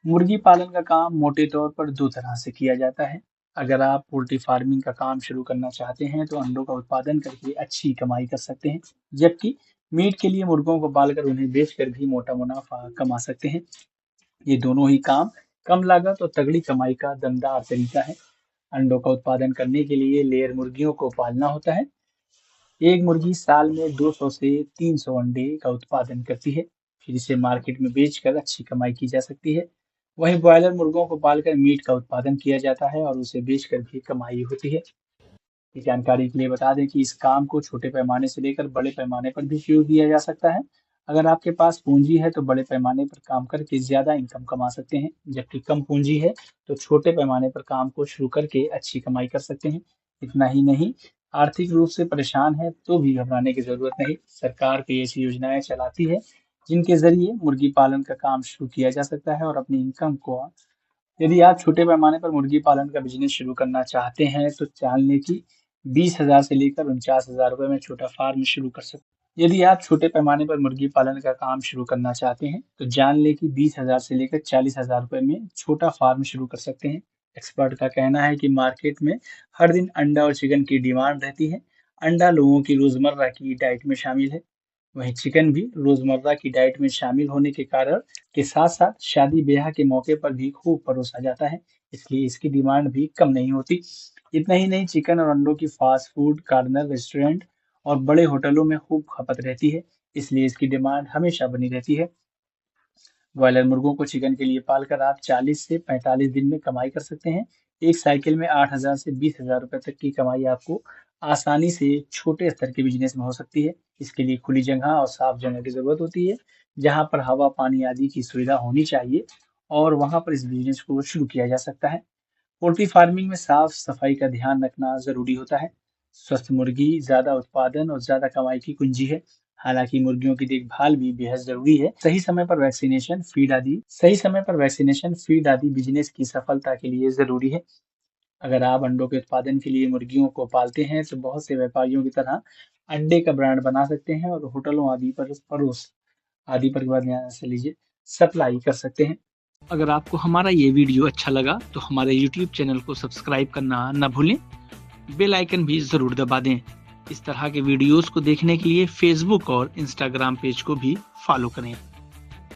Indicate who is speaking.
Speaker 1: मुर्गी पालन का काम मोटे तौर पर दो तरह से किया जाता है। अगर आप पोल्ट्री फार्मिंग का काम शुरू करना चाहते हैं तो अंडों का उत्पादन करके अच्छी कमाई कर सकते हैं, जबकि मीट के लिए मुर्गों को पालकर उन्हें बेचकर भी मोटा मुनाफा कमा सकते हैं। ये दोनों ही काम कम लागत और तगड़ी कमाई का दमदार तरीका है। अंडों का उत्पादन करने के लिए लेयर मुर्गियों को पालना होता है। एक मुर्गी साल में 200 से 300 अंडे का उत्पादन करती है। फिर इसे मार्केट में बेचकर अच्छी कमाई की जा सकती है। वहीं ब्रॉयलर मुर्गों को पालकर मीट का उत्पादन किया जाता है और उसे बेचकर भी कमाई होती है। ये जानकारी के लिए बता दें कि इस काम को छोटे पैमाने से लेकर बड़े पैमाने पर भी शुरू किया जा सकता है। अगर आपके पास पूंजी है तो बड़े पैमाने पर काम करके ज्यादा इनकम कमा सकते हैं, जबकि कम पूंजी है तो छोटे पैमाने पर काम को शुरू करके अच्छी कमाई कर सकते हैं। इतना ही नहीं, आर्थिक रूप से परेशान है तो भी घबराने की जरूरत नहीं। सरकार कई ऐसी योजनाएं चलाती है जिनके जरिए मुर्गी पालन का काम शुरू किया जा सकता है और अपनी इनकम को। यदि आप छोटे पैमाने पर मुर्गी पालन का बिजनेस शुरू करना चाहते हैं तो जान लें कि 20,000 से लेकर 49,000 रुपए में छोटा फार्म शुरू कर सकते हैं। यदि आप छोटे पैमाने पर मुर्गी पालन का काम शुरू करना चाहते हैं तो जान लें कि 20,000 से लेकर 40,000 रुपए में छोटा फार्म शुरू कर सकते हैं। एक्सपर्ट का कहना है कि मार्केट में हर दिन अंडा और चिकन की डिमांड रहती है। अंडा लोगों की रोजमर्रा की डाइट में शामिल है। वहीं चिकन भी रोजमर्रा की डाइट में शामिल होने के कारण के साथ साथ शादी ब्याह के मौके पर भी खूब परोसा जाता है, इसलिए इसकी डिमांड भी कम नहीं होती। इतना ही नहीं, चिकन और अंडों की फास्ट फूड कॉर्नर, रेस्टोरेंट और बड़े होटलों में खूब खपत रहती है, इसलिए इसकी डिमांड हमेशा बनी रहती है। ब्रॉयलर मुर्गों को चिकन के लिए पालकर आप 40 से 45 दिन में कमाई कर सकते हैं। एक साइकिल में 8,000 से 20,000 रुपए तक की कमाई आपको आसानी से छोटे स्तर के बिजनेस में हो सकती है। इसके लिए खुली जगह और साफ जगह की जरूरत होती है, जहां पर हवा, पानी आदि की सुविधा होनी चाहिए और वहां पर इस बिजनेस को शुरू किया जा सकता है। पोल्ट्री फार्मिंग में साफ सफाई का ध्यान रखना जरूरी होता है। स्वस्थ मुर्गी ज्यादा उत्पादन और ज्यादा कमाई की कुंजी है। हालांकि मुर्गियों की देखभाल भी बेहद जरूरी है। सही समय पर वैक्सीनेशन, फीड आदि बिजनेस की सफलता के लिए जरूरी है। अगर आप अंडों के उत्पादन के लिए मुर्गियों को पालते हैं तो बहुत से व्यापारियों की तरह अंडे का ब्रांड बना सकते हैं और होटलों आदि पर ध्यान से लीजिए सप्लाई कर सकते हैं। अगर आपको हमारा ये वीडियो अच्छा लगा तो हमारे YouTube चैनल को सब्सक्राइब करना न भूलें। बेल आइकन भी जरूर दबा दें। इस तरह के वीडियोस को देखने के लिए फेसबुक और इंस्टाग्राम पेज को भी फॉलो करें।